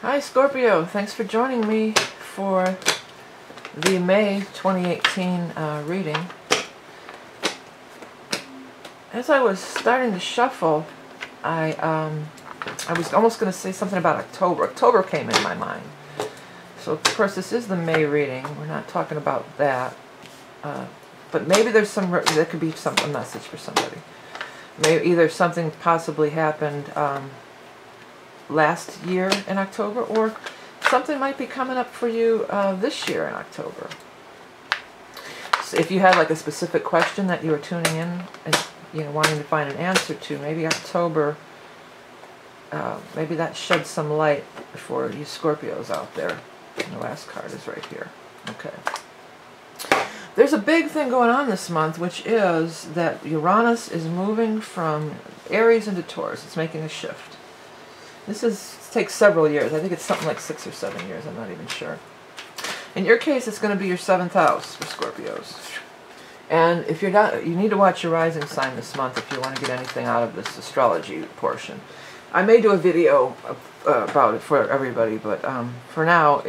Hi Scorpio, thanks for joining me for the May 2018 reading. As I was starting to shuffle, I was almost going to say something about October. October came in my mind. So of course this is the May reading. We're not talking about that. But maybe there's there could be a message for somebody. Maybe either something possibly happened last year in October, or something might be coming up for you this year in October. So if you had like a specific question that you were tuning in and wanting to find an answer to, maybe October, maybe that sheds some light for you Scorpios out there. And the last card is right here. Okay. There's a big thing going on this month, which is that Uranus is moving from Aries into Taurus. It's making a shift. This takes several years. I think it's something like 6 or 7 years. I'm not even sure. In your case, it's going to be your 7th house for Scorpios. And if you're not, you need to watch your rising sign this month if you want to get anything out of this astrology portion. I may do a video about it for everybody, but for now,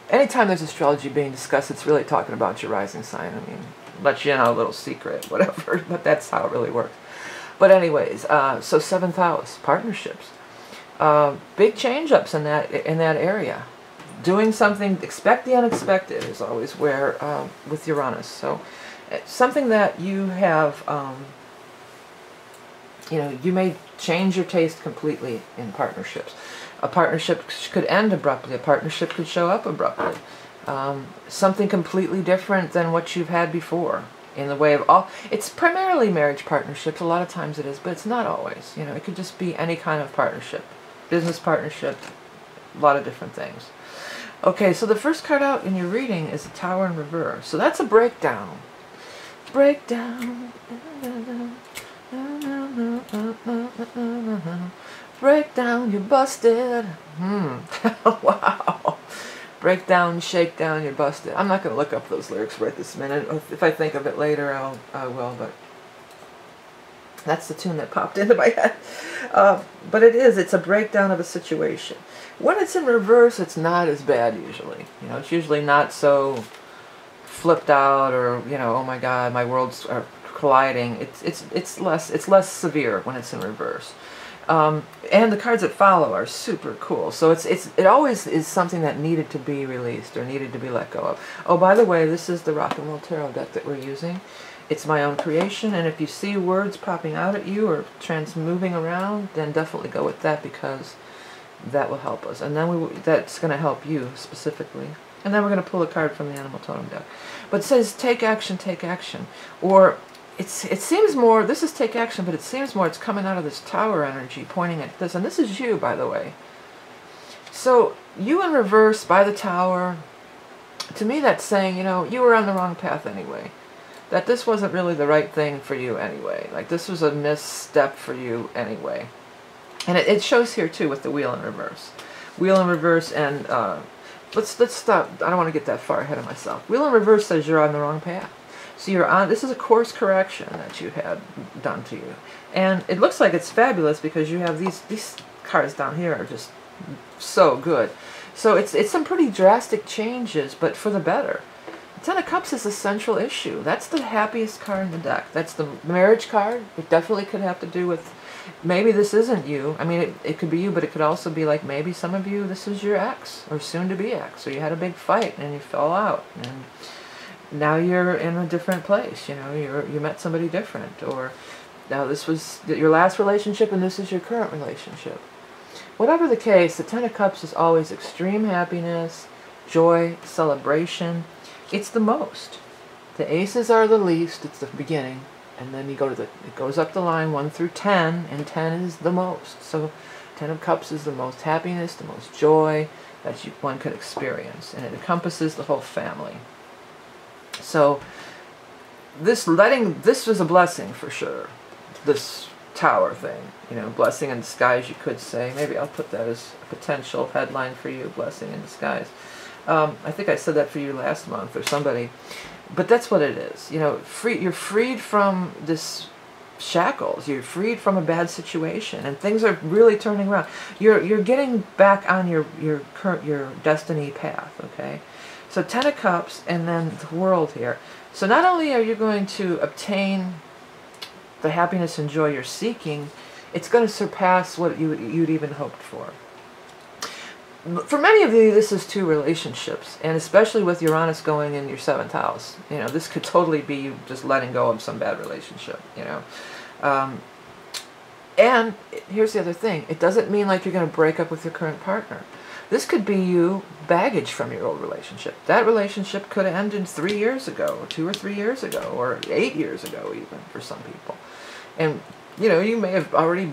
anytime there's astrology being discussed, it's really talking about your rising sign. I mean, let you in on a little secret, whatever, but that's how it really works. But anyways, so 7th house, partnerships. Big change-ups in that area. Doing something, expect the unexpected is always where, with Uranus. So, something that you have, you may change your taste completely in partnerships. A partnership could end abruptly. A partnership could show up abruptly. Something completely different than what you've had before. In the way of it's primarily marriage partnerships. A lot of times it is, but it's not always. It could just be any kind of partnership. Business partnership, a lot of different things. Okay, so the first card out in your reading is the Tower in reverse. So that's a breakdown. Breakdown. Breakdown, you're busted. Wow. Breakdown, shakedown, you're busted. I'm not going to look up those lyrics right this minute. If I think of it later, I will, but that's the tune that popped into my head. But it's a breakdown of a situation. When it's in reverse, it's not as bad usually. It's usually not so flipped out or, oh my God, my worlds are colliding. It's less severe when it's in reverse. And the cards that follow are super cool. So it always is something that needed to be released or needed to be let go of. Oh, by the way, this is the Rock and Roll Tarot deck that we're using. It's my own creation, and if you see words popping out at you or moving around, then definitely go with that, because that will help us. And then that's going to help you specifically. And then we're going to pull a card from the Animal Totem deck. But it says, take action, take action. Or it seems more, this is take action, but it seems more it's coming out of this Tower energy pointing at this. And this is you, by the way. So you in reverse by the Tower, to me that's saying, you were on the wrong path anyway. That this wasn't really the right thing for you anyway. Like this was a misstep for you anyway. And it shows here too with the Wheel in reverse. Wheel in reverse, and let's stop. I don't want to get that far ahead of myself. Wheel in reverse says you're on the wrong path. So this is a course correction that you had done to you. And it looks like it's fabulous because you have these cards down here are just so good. So it's some pretty drastic changes, but for the better. Ten of Cups is a central issue. That's the happiest card in the deck. That's the marriage card. It definitely could have to do with, maybe this isn't you. I mean, it could be you, but it could also be like maybe some of you, this is your ex or soon-to-be ex, or you had a big fight and you fell out, and now you're in a different place. You met somebody different, or now this was your last relationship and this is your current relationship. Whatever the case, the Ten of Cups is always extreme happiness, joy, celebration. It's the most. The aces are the least. It's the beginning, and then you go to it goes up the line 1 through 10, and 10 is the most. So 10 of Cups is the most happiness, the most joy that one could experience, and it encompasses the whole family. So this was a blessing for sure. This Tower thing, blessing in disguise, you could say. Maybe I'll put that as a potential headline for you, blessing in disguise. I think I said that for you last month or somebody, but that's what it is. You're freed from this shackles. You're freed from a bad situation, and things are really turning around. You're getting back on your destiny path. Okay, so 10 of Cups and then the World here. So not only are you going to obtain the happiness and joy you're seeking, it's going to surpass what you'd even hoped for. For many of you, this is 2 relationships, and especially with Uranus going in your 7th house, you know, this could totally be you just letting go of some bad relationship, you know. And here's the other thing. It doesn't mean like you're going to break up with your current partner. This could be you baggage from your old relationship. That relationship could have ended 3 years ago, or 2 or 3 years ago, or 8 years ago even for some people. And, you know, you may have already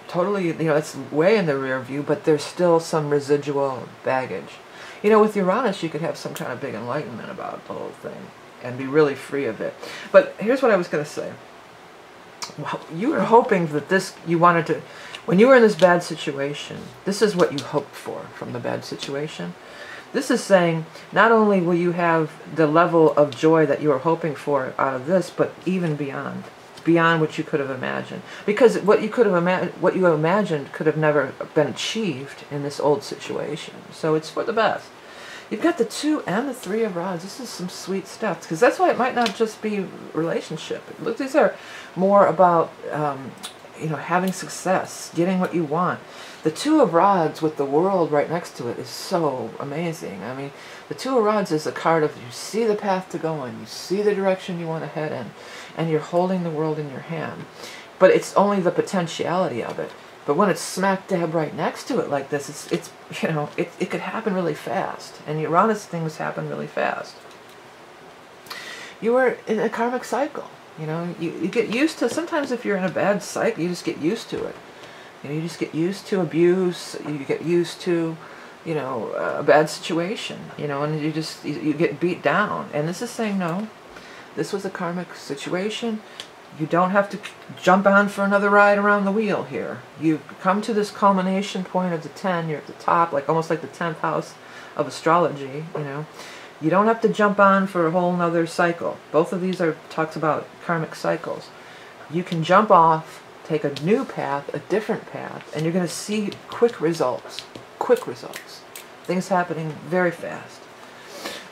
totally, you know, it's way in the rear view, but there's still some residual baggage. You know, with Uranus, you could have some kind of big enlightenment about the whole thing and be really free of it. But here's what I was going to say. You were hoping that this, you wanted to, when you were in this bad situation, this is what you hoped for from the bad situation. This is saying, not only will you have the level of joy that you were hoping for out of this, but even beyond what you could have imagined. Because what you could have what you imagined could have never been achieved in this old situation. So it's for the best. You've got the 2 and the 3 of Rods. This is some sweet stuff. Because that's why it might not just be relationship. Look, these are more about, you know, having success, getting what you want. The 2 of Rods with the World right next to it is so amazing. I mean, the 2 of Rods is a card of you see the path to go in, you see the direction you want to head in, and you're holding the world in your hand. But it's only the potentiality of it. But when it's smack dab right next to it like this, it's you know, it could happen really fast. And Uranus things happen really fast. You are in a karmic cycle. You know, you get used to, sometimes if you're in a bad cycle, you just get used to it. You know, you just get used to abuse, you get used to, you know, a bad situation, you know, and you get beat down. And this is saying, no, this was a karmic situation. You don't have to jump on for another ride around the wheel here. You've come to this culmination point of the 10, you're at the top, like almost like the 10th house of astrology, you know. You don't have to jump on for a whole nother cycle. Both of these are talks about karmic cycles. You can jump off, take a new path, a different path, and you're going to see quick results. Quick results. Things happening very fast.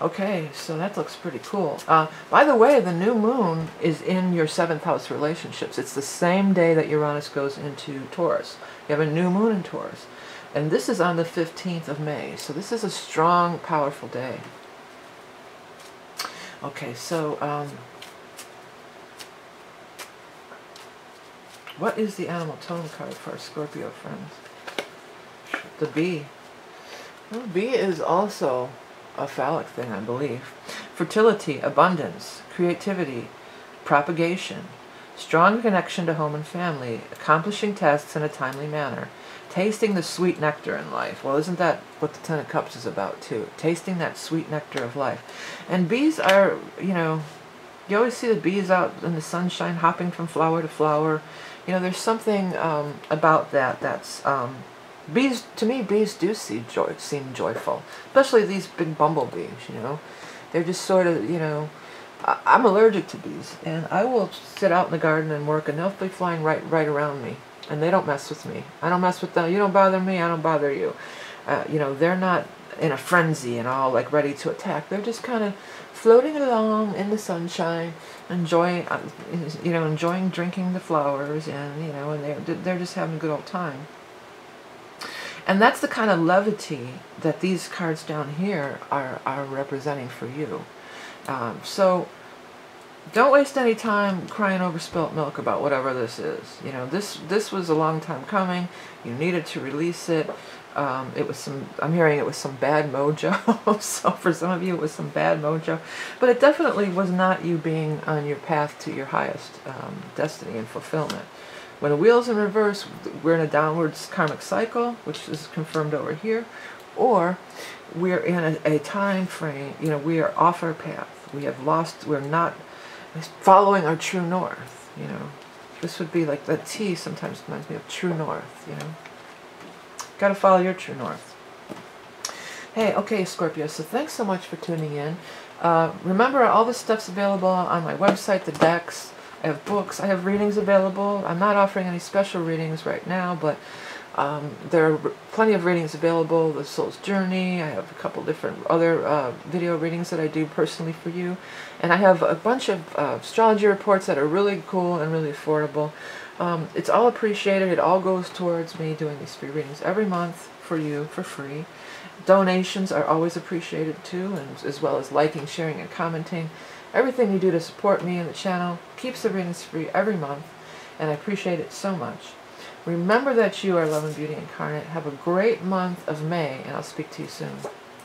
Okay, so that looks pretty cool. By the way, the new moon is in your 7th house relationships. It's the same day that Uranus goes into Taurus. You have a new moon in Taurus. And this is on the 15th of May. So this is a strong, powerful day. Okay, so what is the animal tone card for our Scorpio friends? The bee. Well, bee is also a phallic thing, I believe. Fertility, abundance, creativity, propagation, strong connection to home and family, accomplishing tasks in a timely manner, tasting the sweet nectar in life. Well, isn't that what the 10 of Cups is about too? Tasting that sweet nectar of life. And bees are, you know, you always see the bees out in the sunshine hopping from flower to flower. You know, there's something about that that's bees, to me, bees do seem joyful, especially these big bumblebees, you know. They're just sort of, you know, I'm allergic to bees, and I will sit out in the garden and work, and they'll be flying right around me, and they don't mess with me. I don't mess with them. You don't bother me, I don't bother you. You know, they're not in a frenzy and all, like, ready to attack. They're just kind of floating along in the sunshine, enjoying, you know, enjoying drinking the flowers, and, you know, and they're just having a good old time. And that's the kind of levity that these cards down here are representing for you. So don't waste any time crying over spilt milk about whatever this is. You know, this was a long time coming. You needed to release it. It was some, I'm hearing it was some bad mojo. So for some of you it was some bad mojo. But it definitely was not you being on your path to your highest destiny and fulfillment. When the wheel's in reverse, we're in a downwards karmic cycle, which is confirmed over here, or we're in a time frame, you know, we are off our path. We have lost, we're not following our true north, you know. This would be like, the T sometimes reminds me of true north, you know. Got to follow your true north. Hey, okay, Scorpio, so thanks so much for tuning in. Remember, all this stuff's available on my website, the decks. I have books. I have readings available. I'm not offering any special readings right now, but there are plenty of readings available. The Soul's Journey. I have a couple different other video readings that I do personally for you. And I have a bunch of astrology reports that are really cool and really affordable. It's all appreciated. It all goes towards me doing these free readings every month for you for free. Donations are always appreciated too, and as well as liking, sharing, and commenting. Everything you do to support me and the channel keeps the readings free every month, and I appreciate it so much. Remember that you are Love and Beauty Incarnate. Have a great month of May, and I'll speak to you soon.